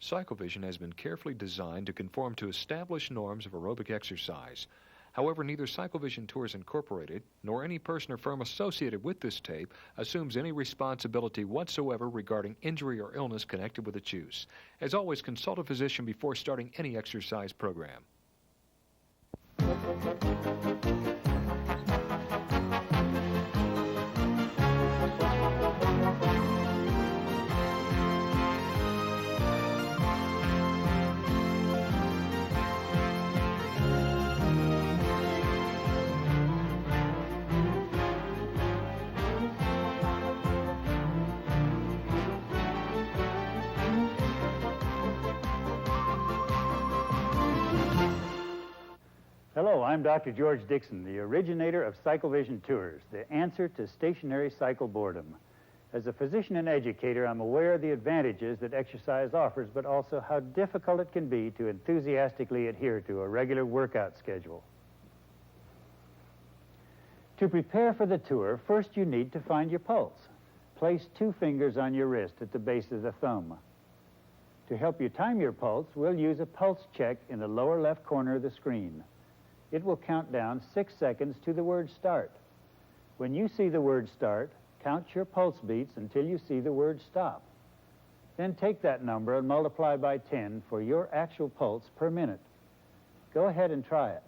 Cyclevision has been carefully designed to conform to established norms of aerobic exercise. However, neither Cyclevision Tours Incorporated nor any person or firm associated with this tape assumes any responsibility whatsoever regarding injury or illness connected with its use. As always, consult a physician before starting any exercise program. Hello, I'm Dr. George Dixon, the originator of Cyclevision Tours, the answer to stationary cycle boredom. As a physician and educator, I'm aware of the advantages that exercise offers, but also how difficult it can be to enthusiastically adhere to a regular workout schedule. To prepare for the tour, first you need to find your pulse. Place 2 fingers on your wrist at the base of the thumb. To help you time your pulse, we'll use a pulse check in the lower left corner of the screen. It will count down 6 seconds to the word start. When you see the word start, count your pulse beats until you see the word stop. Then take that number and multiply by 10 for your actual pulse per minute. Go ahead and try it.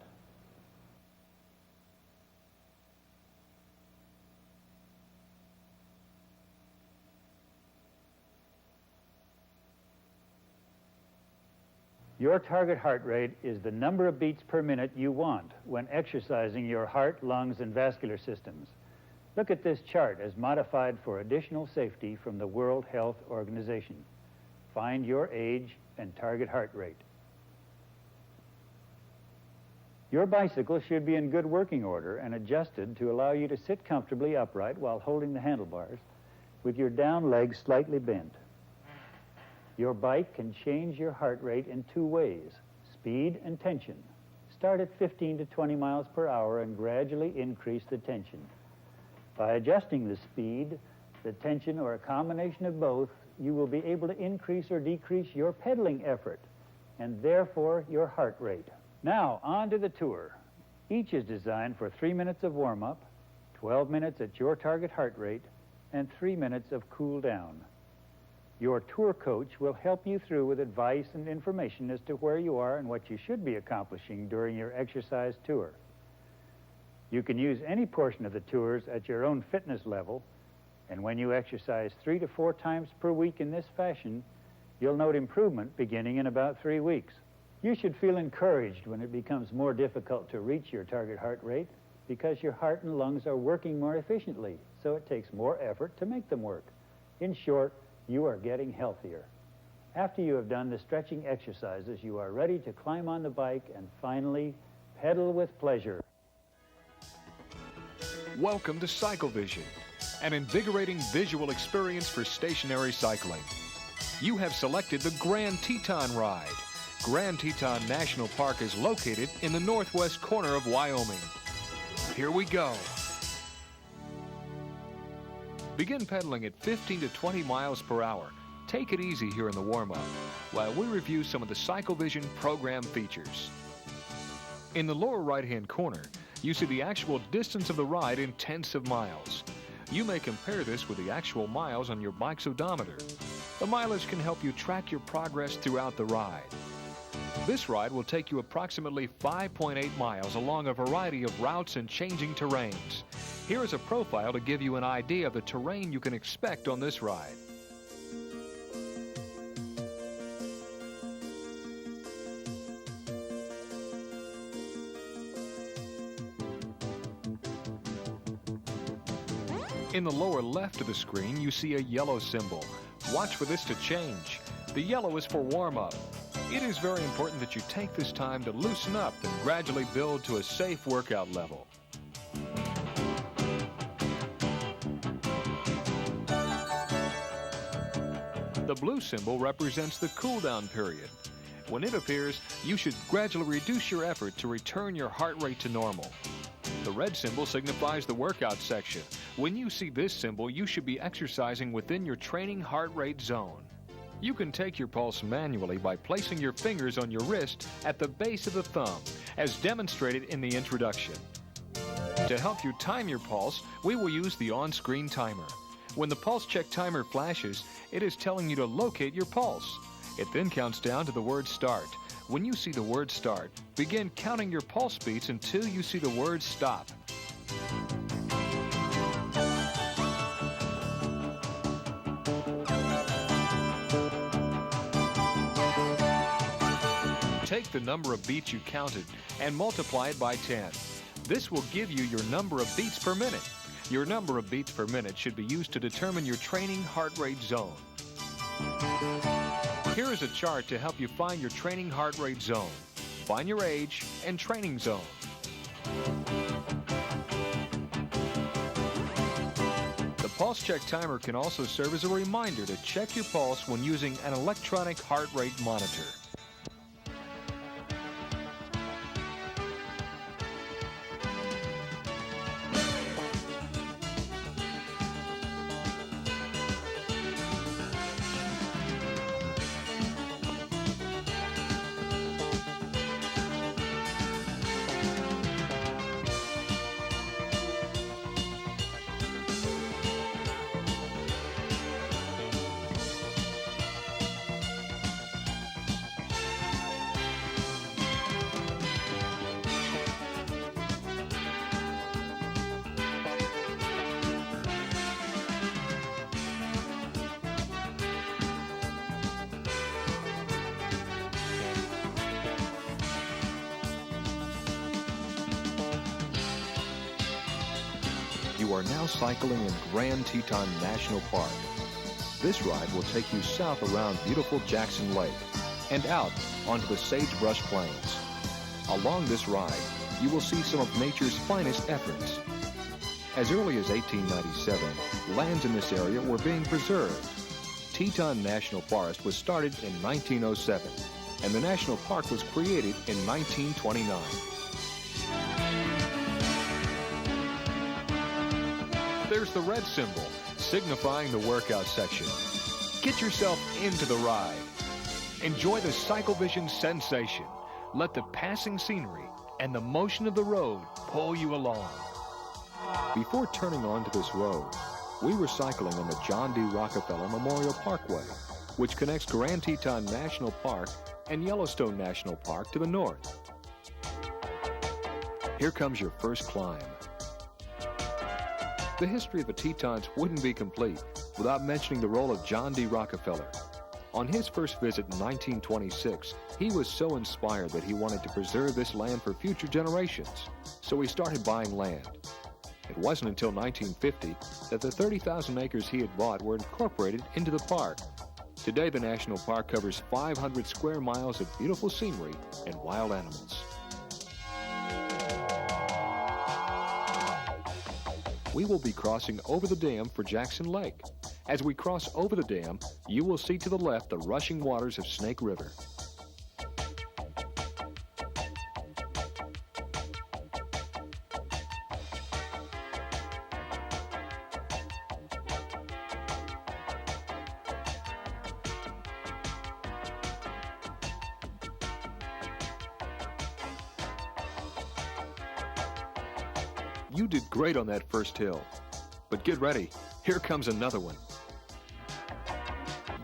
Your target heart rate is the number of beats per minute you want when exercising your heart, lungs, and vascular systems. Look at this chart as modified for additional safety from the World Health Organization. Find your age and target heart rate. Your bicycle should be in good working order and adjusted to allow you to sit comfortably upright while holding the handlebars with your down leg slightly bent. Your bike can change your heart rate in 2 ways, speed and tension. Start at 15 to 20 miles per hour and gradually increase the tension. By adjusting the speed, the tension, or a combination of both, you will be able to increase or decrease your pedaling effort and therefore your heart rate. Now, on to the tour. Each is designed for 3 minutes of warm-up, 12 minutes at your target heart rate, and 3 minutes of cool down. Your tour coach will help you through with advice and information as to where you are and what you should be accomplishing during your exercise tour. You can use any portion of the tours at your own fitness level, and when you exercise 3 to 4 times per week in this fashion, you'll note improvement beginning in about 3 weeks. You should feel encouraged when it becomes more difficult to reach your target heart rate because your heart and lungs are working more efficiently, so it takes more effort to make them work. In short, you are getting healthier. After you have done the stretching exercises, you are ready to climb on the bike and finally pedal with pleasure. Welcome to Cyclevision, an invigorating visual experience for stationary cycling. You have selected the Grand Teton ride. Grand Teton National Park is located in the northwest corner of Wyoming. Here we go. Begin pedaling at 15 to 20 miles per hour. Take it easy here in the warm-up while we review some of the Cyclevision program features. In the lower right-hand corner, you see the actual distance of the ride in tenths of miles. You may compare this with the actual miles on your bike's odometer. The mileage can help you track your progress throughout the ride. This ride will take you approximately 5.8 miles along a variety of routes and changing terrains. Here is a profile to give you an idea of the terrain you can expect on this ride. In the lower left of the screen, you see a yellow symbol. Watch for this to change. The yellow is for warm-up. It is very important that you take this time to loosen up and gradually build to a safe workout level. The blue symbol represents the cool-down period. When it appears, you should gradually reduce your effort to return your heart rate to normal. The red symbol signifies the workout section. When you see this symbol, you should be exercising within your training heart rate zone. You can take your pulse manually by placing your fingers on your wrist at the base of the thumb, as demonstrated in the introduction. To help you time your pulse, we will use the on-screen timer. When the pulse check timer flashes, it is telling you to locate your pulse. It then counts down to the word start. When you see the word start, begin counting your pulse beats until you see the word stop. Take the number of beats you counted and multiply it by 10. This will give you your number of beats per minute. Your number of beats per minute should be used to determine your training heart rate zone. Here is a chart to help you find your training heart rate zone. Find your age and training zone. The pulse check timer can also serve as a reminder to check your pulse when using an electronic heart rate monitor. You are now cycling in Grand Teton National Park. This ride will take you south around beautiful Jackson Lake and out onto the sagebrush plains. Along this ride, you will see some of nature's finest efforts. As early as 1897, lands in this area were being preserved. Teton National Forest was started in 1907, and the national park was created in 1929. There's the red symbol, signifying the workout section. Get yourself into the ride. Enjoy the Cyclevision sensation. Let the passing scenery and the motion of the road pull you along. Before turning onto this road, we were cycling on the John D. Rockefeller Memorial Parkway, which connects Grand Teton National Park and Yellowstone National Park to the north. Here comes your first climb. The history of the Tetons wouldn't be complete without mentioning the role of John D. Rockefeller. On his first visit in 1926, he was so inspired that he wanted to preserve this land for future generations, so he started buying land. It wasn't until 1950 that the 30,000 acres he had bought were incorporated into the park. Today, the national park covers 500 square miles of beautiful scenery and wild animals. We will be crossing over the dam for Jackson Lake. As we cross over the dam, you will see to the left the rushing waters of Snake River. You did great on that first hill, but get ready, here comes another one.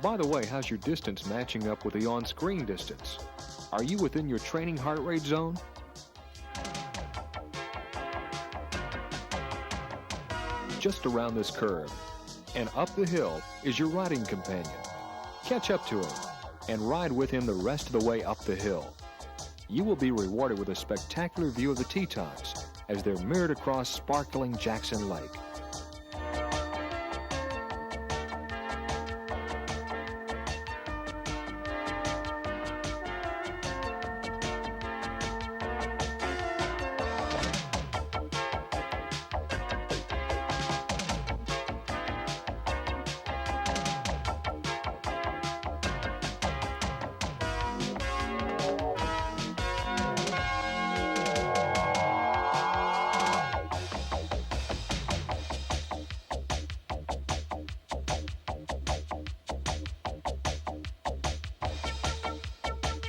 By the way, how's your distance matching up with the on-screen distance? Are you within your training heart rate zone? Just around this curve and up the hill is your riding companion. Catch up to him and ride with him the rest of the way up the hill. You will be rewarded with a spectacular view of the Tetons as they're mirrored across sparkling Jackson Lake.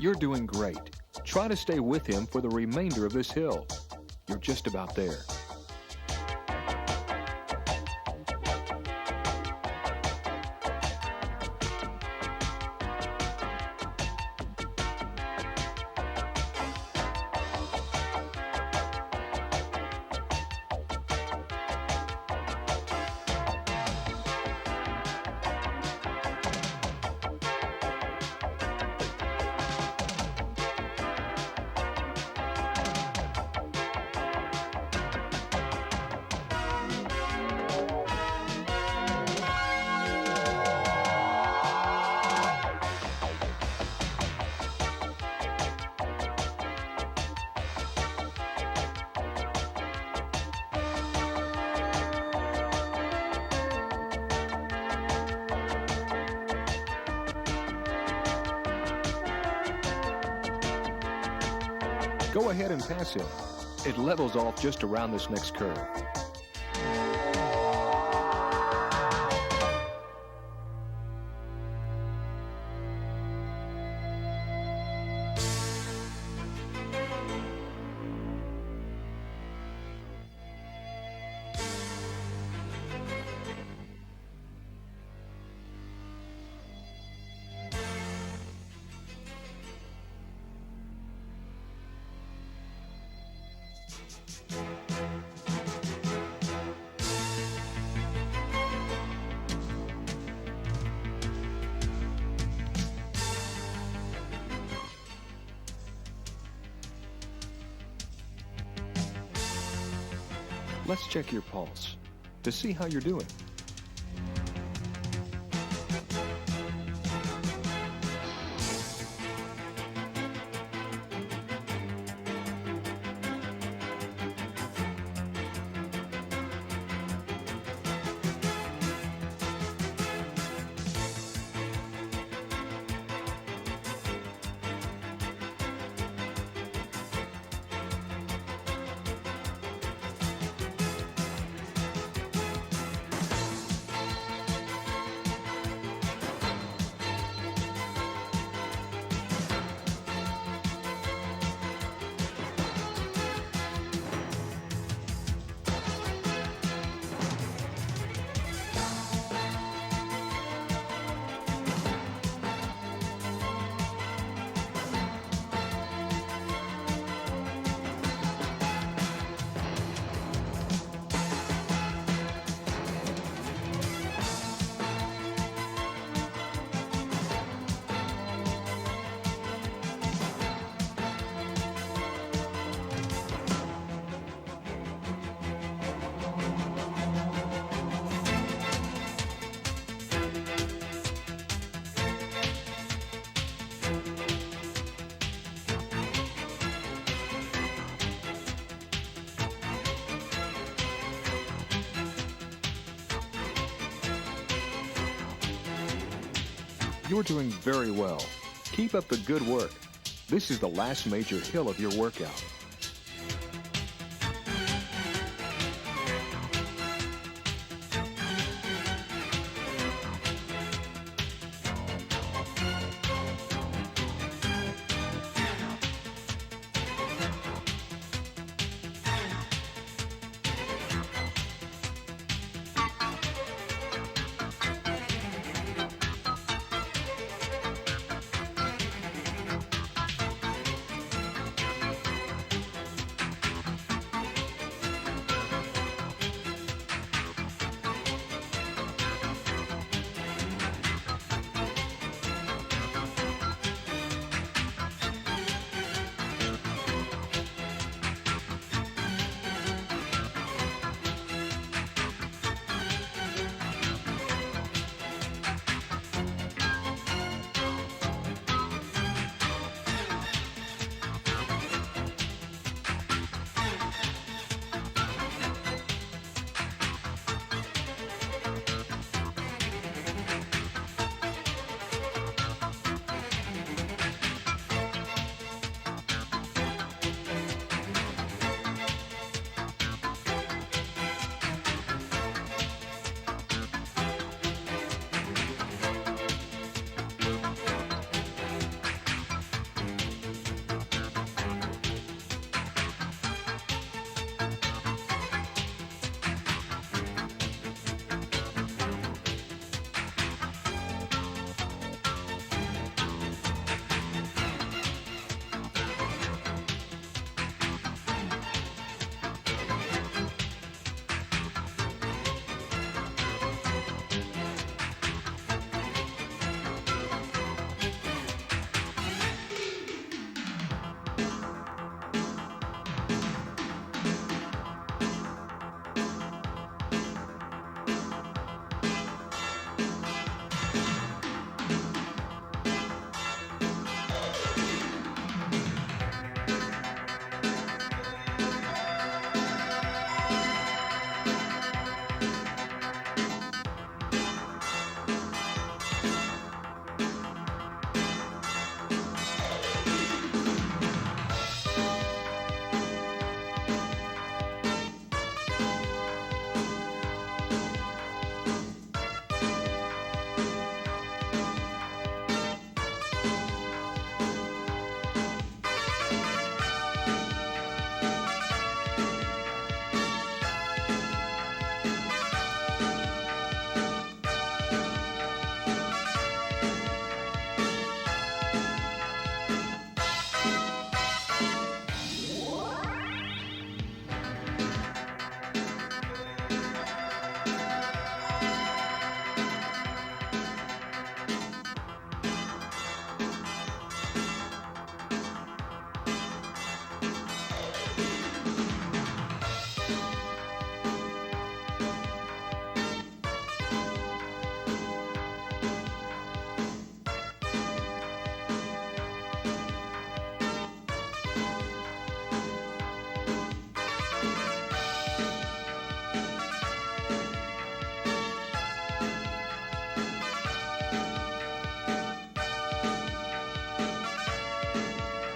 You're doing great. Try to stay with him for the remainder of this hill. You're just about there. Go ahead and pass him. It levels off just around this next curve. Let's check your pulse to see how you're doing. You're doing very well. Keep up the good work. This is the last major hill of your workout.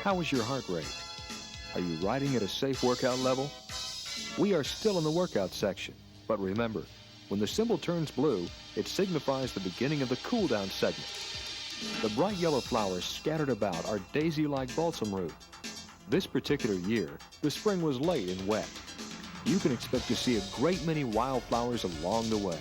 How is your heart rate? Are you riding at a safe workout level? We are still in the workout section, but remember, when the symbol turns blue, it signifies the beginning of the cool-down segment. The bright yellow flowers scattered about are daisy-like balsam root. This particular year, the spring was late and wet. You can expect to see a great many wildflowers along the way.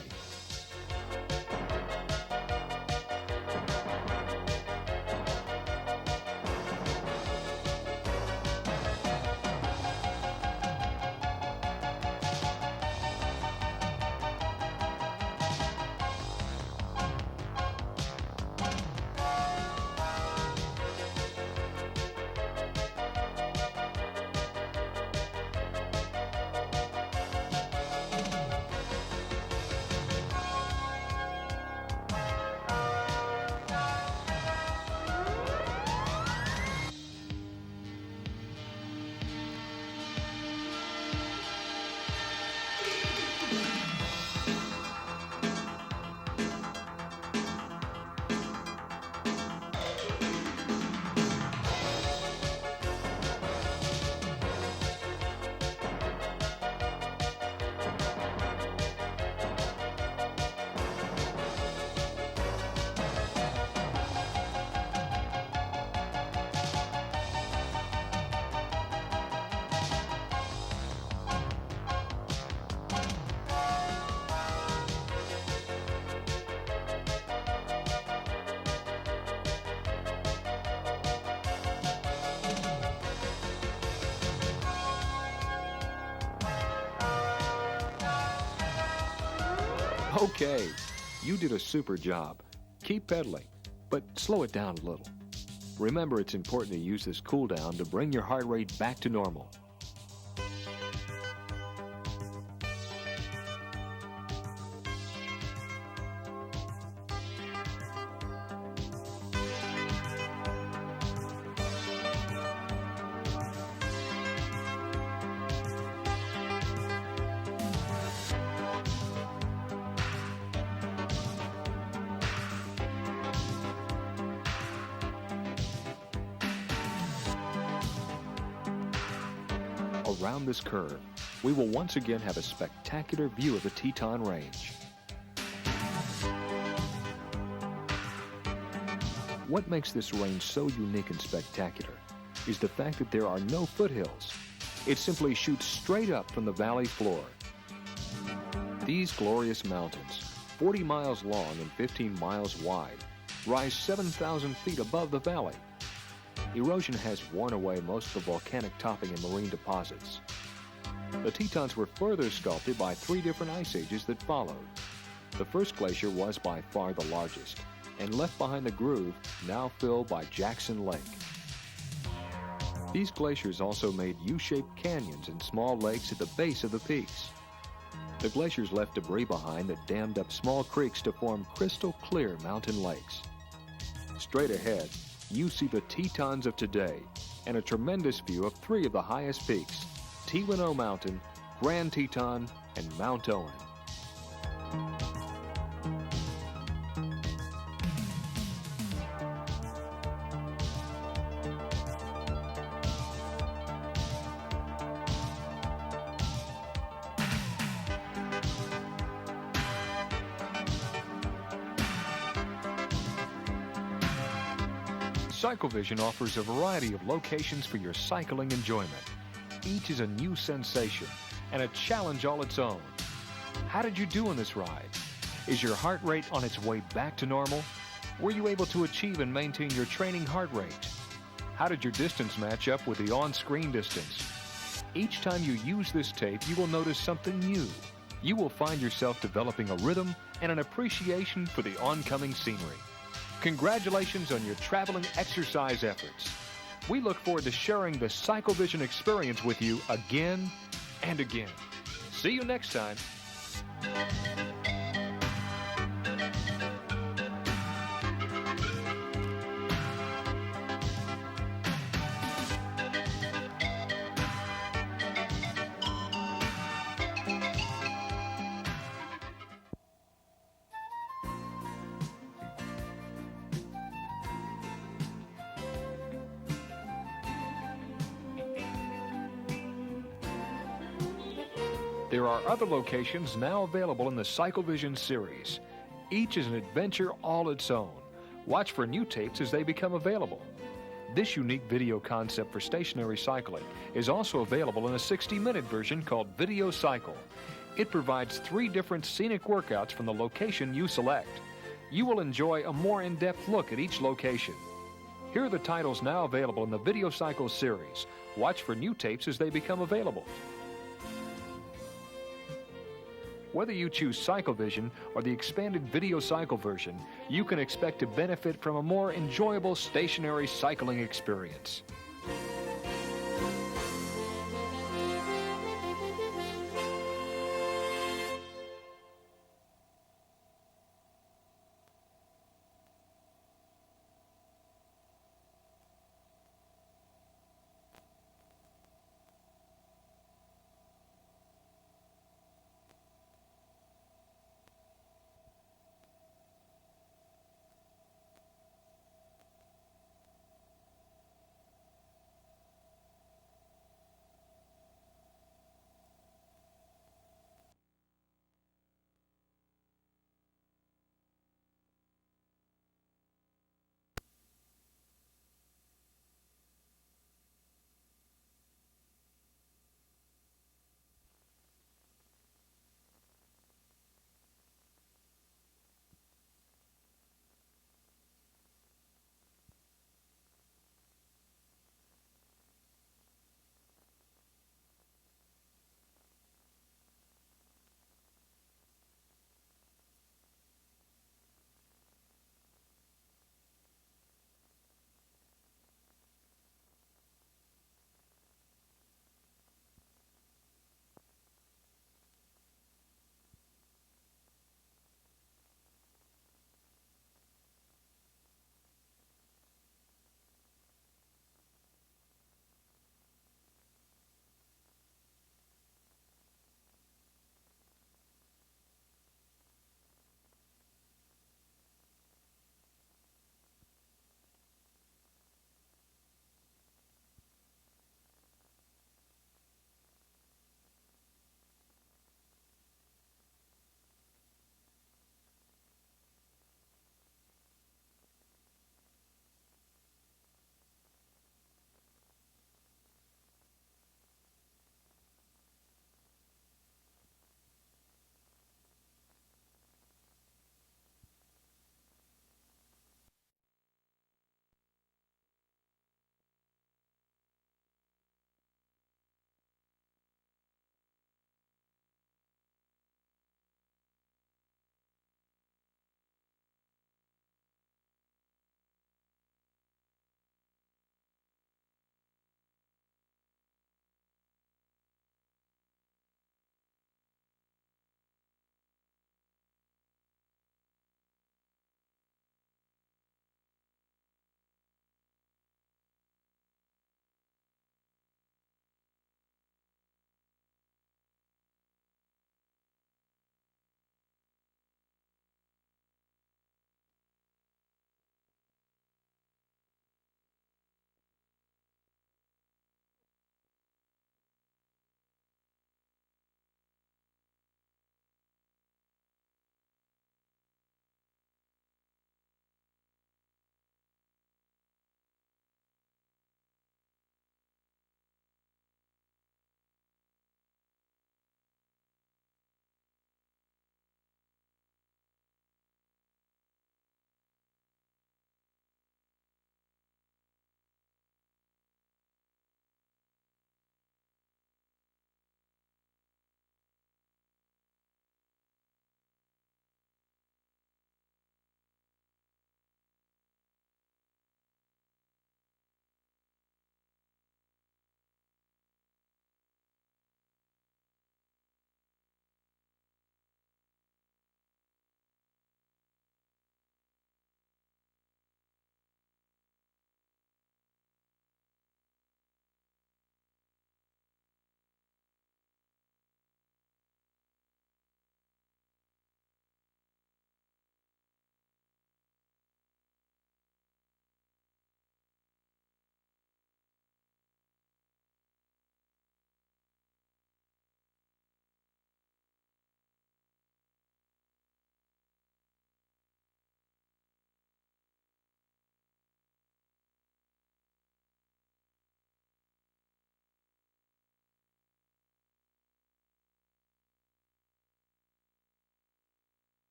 Okay, you did a super job. Keep pedaling, but slow it down a little. Remember, it's important to use this cool down to bring your heart rate back to normal. Around this curve, we will once again have a spectacular view of the Teton Range. What makes this range so unique and spectacular is the fact that there are no foothills. It simply shoots straight up from the valley floor. These glorious mountains, 40 miles long and 15 miles wide, rise 7,000 feet above the valley. Erosion has worn away most of the volcanic topping and marine deposits. The Tetons were further sculpted by 3 different ice ages that followed. The first glacier was by far the largest, and left behind the groove now filled by Jackson Lake. These glaciers also made U-shaped canyons and small lakes at the base of the peaks. The glaciers left debris behind that dammed up small creeks to form crystal clear mountain lakes. Straight ahead, you see the Tetons of today and a tremendous view of 3 of the highest peaks, Teton Mountain, Grand Teton, and Mount Owen. Cyclevision offers a variety of locations for your cycling enjoyment. Each is a new sensation and a challenge all its own. How did you do on this ride? Is your heart rate on its way back to normal? Were you able to achieve and maintain your training heart rate? How did your distance match up with the on-screen distance? Each time you use this tape, you will notice something new. You will find yourself developing a rhythm and an appreciation for the oncoming scenery. Congratulations on your traveling exercise efforts. We look forward to sharing the Cyclevision experience with you again and again. See you next time. There are other locations now available in the Cyclevision series. Each is an adventure all its own. Watch for new tapes as they become available. This unique video concept for stationary cycling is also available in a 60-minute version called Video Cycle. It provides 3 different scenic workouts from the location you select. You will enjoy a more in-depth look at each location. Here are the titles now available in the Video Cycle series. Watch for new tapes as they become available. Whether you choose Cyclevision or the expanded Video Cycle version, you can expect to benefit from a more enjoyable stationary cycling experience.